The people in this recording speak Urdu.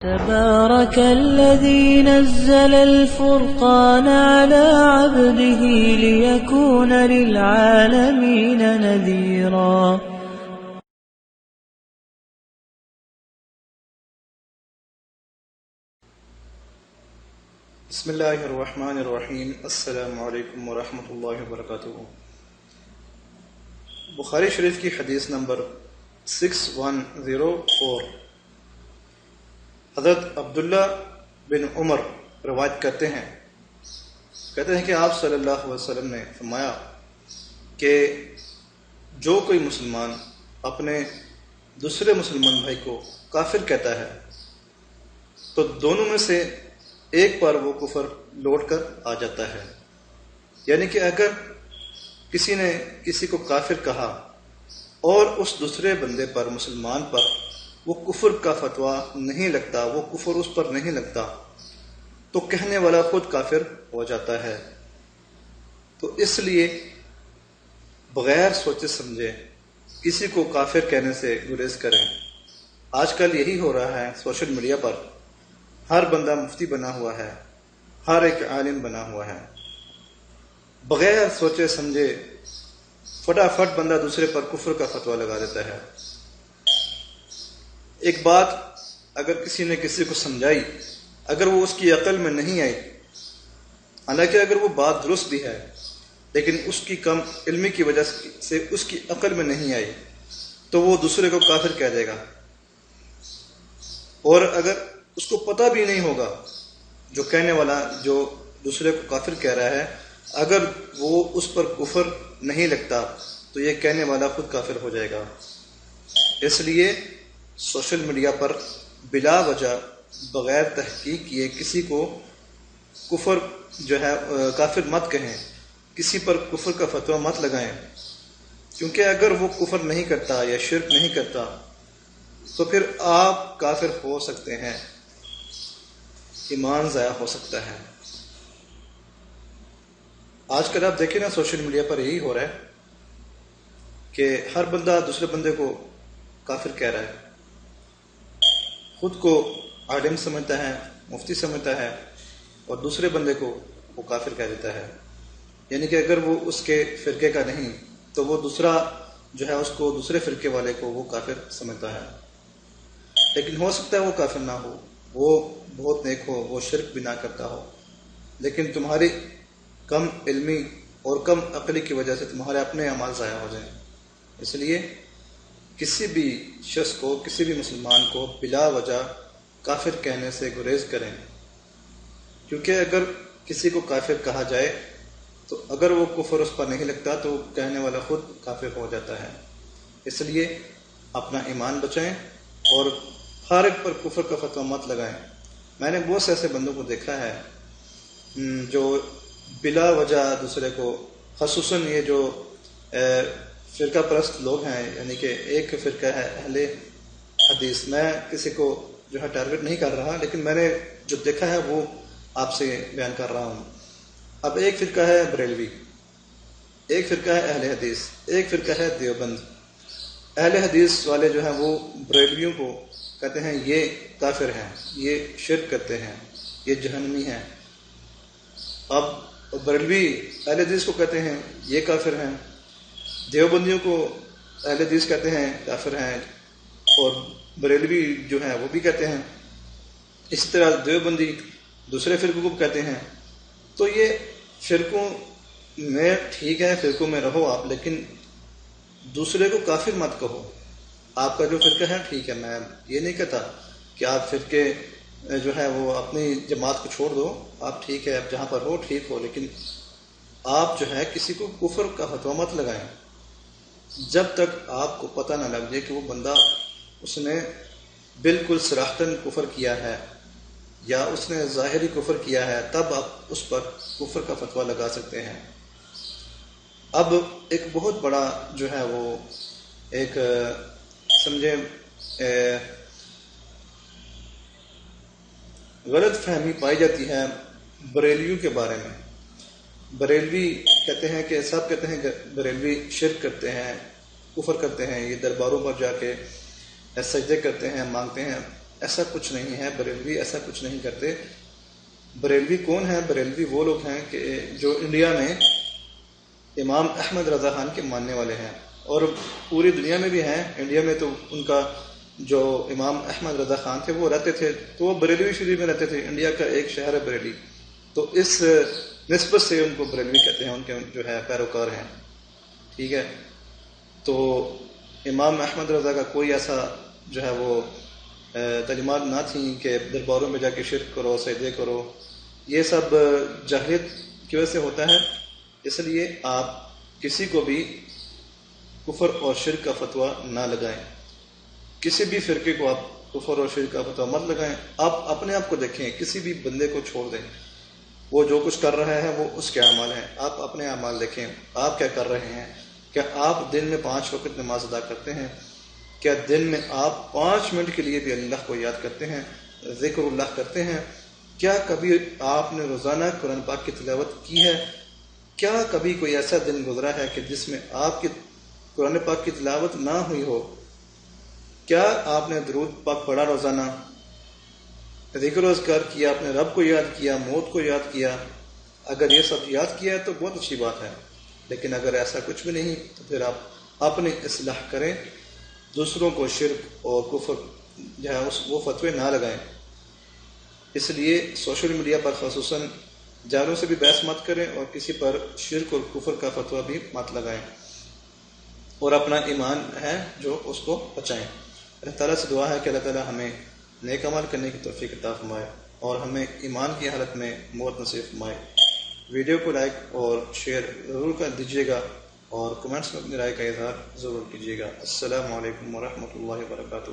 تبارك الذي نزل الفرقان على عبده ليكون للعالمين نذيرا. بسم اللہ الرحمن الرحیم. السلام علیکم ورحمۃ اللہ وبرکاتہ. بخاری شریف کی حدیث نمبر 6104. حضرت عبداللہ بن عمر روایت کرتے ہیں کہ آپ صلی اللہ علیہ وسلم نے فرمایا کہ جو کوئی مسلمان اپنے دوسرے مسلمان بھائی کو کافر کہتا ہے تو دونوں میں سے ایک بار وہ کفر لوٹ کر آ جاتا ہے. یعنی کہ اگر کسی نے کسی کو کافر کہا اور اس دوسرے بندے پر مسلمان پر وہ کفر کا فتویٰ نہیں لگتا، وہ کفر اس پر نہیں لگتا، تو کہنے والا خود کافر ہو جاتا ہے. تو اس لیے بغیر سوچے سمجھے کسی کو کافر کہنے سے گریز کریں. آج کل یہی ہو رہا ہے. سوشل میڈیا پر ہر بندہ مفتی بنا ہوا ہے، ہر ایک عالم بنا ہوا ہے. بغیر سوچے سمجھے فٹافٹ بندہ دوسرے پر کفر کا فتویٰ لگا دیتا ہے. ایک بات اگر کسی نے کسی کو سمجھائی، اگر وہ اس کی عقل میں نہیں آئی، حالانکہ اگر وہ بات درست بھی ہے لیکن اس کی کم علمی کی وجہ سے اس کی عقل میں نہیں آئی، تو وہ دوسرے کو کافر کہہ دے گا. اور اگر اس کو پتہ بھی نہیں ہوگا، جو کہنے والا جو دوسرے کو کافر کہہ رہا ہے، اگر وہ اس پر کفر نہیں لگتا تو یہ کہنے والا خود کافر ہو جائے گا. اس لیے سوشل میڈیا پر بلا وجہ بغیر تحقیق کیے کسی کو کفر کافر مت کہیں، کسی پر کفر کا فتویٰ مت لگائیں. کیونکہ اگر وہ کفر نہیں کرتا یا شرک نہیں کرتا تو پھر آپ کافر ہو سکتے ہیں، ایمان ضائع ہو سکتا ہے. آج کل آپ دیکھیں نا، سوشل میڈیا پر یہی ہو رہا ہے کہ ہر بندہ دوسرے بندے کو کافر کہہ رہا ہے، خود کو عالم سمجھتا ہے، مفتی سمجھتا ہے، اور دوسرے بندے کو وہ کافر کہہ دیتا ہے. یعنی کہ اگر وہ اس کے فرقے کا نہیں تو وہ دوسرا اس کو دوسرے فرقے والے کو وہ کافر سمجھتا ہے. لیکن ہو سکتا ہے وہ کافر نہ ہو، وہ بہت نیک ہو، وہ شرک بھی نہ کرتا ہو، لیکن تمہاری کم علمی اور کم عقلی کی وجہ سے تمہارے اپنے اعمال ضائع ہو جائیں. اس لیے کسی بھی شخص کو، کسی بھی مسلمان کو بلا وجہ کافر کہنے سے گریز کریں. کیونکہ اگر کسی کو کافر کہا جائے تو اگر وہ کفر اس پر نہیں لگتا تو کہنے والا خود کافر ہو جاتا ہے. اس لیے اپنا ایمان بچائیں اور ہر ایک پر کفر کا فتویٰ مت لگائیں. میں نے بہت سے ایسے بندوں کو دیکھا ہے جو بلا وجہ دوسرے کو، خصوصاً یہ جو فرقہ پرست لوگ ہیں، یعنی کہ ایک فرقہ ہے اہل حدیث. میں کسی کو ٹارگٹ نہیں کر رہا، لیکن میں نے جو دیکھا ہے وہ آپ سے بیان کر رہا ہوں. اب ایک فرقہ ہے بریلوی، ایک فرقہ ہے اہل حدیث، ایک فرقہ ہے دیوبند. اہل حدیث والے وہ بریلویوں کو کہتے ہیں یہ کافر ہیں، یہ شرک کرتے ہیں، یہ جہنمی ہیں. اب بریلوی اہل حدیث کو کہتے ہیں یہ کافر ہیں، دیوبندیوں کو اہل حدیث کہتے ہیں کافر ہیں، اور بریلوی وہ بھی کہتے ہیں. اسی طرح دیوبندی دوسرے فرقوں کو کہتے ہیں. تو یہ فرقوں میں ٹھیک ہے، فرقوں میں رہو آپ، لیکن دوسرے کو کافر مت کہو. آپ کا جو فرقہ ہے ٹھیک ہے، میں یہ نہیں کہتا کہ آپ فرقے وہ اپنی جماعت کو چھوڑ دو، آپ ٹھیک ہے، آپ جہاں پر ہو ٹھیک ہو، لیکن آپ کسی کو کفر کا فتویٰ مت لگائیں جب تک آپ کو پتہ نہ لگ جائے کہ وہ بندہ اس نے بالکل صراحتاً کفر کیا ہے یا اس نے ظاہری کفر کیا ہے، تب آپ اس پر کفر کا فتویٰ لگا سکتے ہیں. اب ایک بہت بڑا وہ ایک سمجھے غلط فہمی پائی جاتی ہے بریلویوں کے بارے میں. بریلوی کہتے ہیں کہ سب کہتے ہیں کہ بریلوی شرک کرتے ہیں، کفر کرتے ہیں، یہ درباروں پر جا کے سجدے کرتے ہیں، مانگتے ہیں. ایسا کچھ نہیں ہے، بریلوی ایسا کچھ نہیں کرتے۔ بریلوی کون ہے؟ بریلوی وہ لوگ ہیں کہ جو انڈیا میں امام احمد رضا خان کے ماننے والے ہیں، اور پوری دنیا میں بھی ہیں۔ انڈیا میں تو ان کا جو امام احمد رضا خان تھے وہ رہتے تھے، تو وہ بریلوی شریف میں رہتے تھے، انڈیا کا ایک شہر ہے بریلی، تو اس نسبت سے ان کو بریلوی کہتے ہیں، ان کے جو ہے پیروکار ہیں، ٹھیک ہے۔ تو امام احمد رضا کا کوئی ایسا جو ہے وہ تعلیمات نہ تھیں کہ درباروں میں جا کے شرک کرو، سجدے کرو، یہ سب جاہلیت کی وجہ سے ہوتا ہے۔ اس لیے آپ کسی کو بھی کفر اور شرک کا فتویٰ نہ لگائیں، کسی بھی فرقے کو آپ کفر اور شرک کا فتویٰ مت لگائیں۔ آپ اپنے آپ کو دیکھیں، کسی بھی بندے کو چھوڑ دیں، وہ جو کچھ کر رہا ہے وہ اس کے اعمال ہیں، آپ اپنے اعمال دیکھیں، آپ کیا کر رہے ہیں۔ کیا آپ دن میں 5 وقت نماز ادا کرتے ہیں؟ کیا دن میں آپ 5 منٹ کے لیے بھی اللہ کو یاد کرتے ہیں، ذکر اللہ کرتے ہیں؟ کیا کبھی آپ نے روزانہ قرآن پاک کی تلاوت کی ہے؟ کیا کبھی کوئی ایسا دن گزرا ہے کہ جس میں آپ کی قرآن پاک کی تلاوت نہ ہوئی ہو؟ کیا آپ نے درود پاک پڑھا روزانہ، ذکر و اذکار کیا، اپنے رب کو یاد کیا، موت کو یاد کیا؟ اگر یہ سب یاد کیا ہے تو بہت اچھی بات ہے، لیکن اگر ایسا کچھ بھی نہیں تو پھر آپ اپنی اصلاح کریں، دوسروں کو شرک اور کفر جو ہے وہ فتوے نہ لگائیں۔ اس لیے سوشل میڈیا پر خصوصاً جاروں سے بھی بحث مت کریں، اور کسی پر شرک اور کفر کا فتویٰ بھی مت لگائیں، اور اپنا ایمان ہے جو اس کو بچائیں۔ اللہ تعالیٰ سے دعا ہے کہ اللہ تعالیٰ ہمیں نیک عمل کرنے کی توفیق عطا فرمائے، اور ہمیں ایمان کی حالت میں موت نصیب فرمائے۔ ویڈیو کو لائک اور شیئر ضرور کر دیجیے گا، اور کمنٹس میں اپنی رائے کا اظہار ضرور کیجیے گا۔ السلام علیکم ورحمۃ اللہ وبرکاتہ۔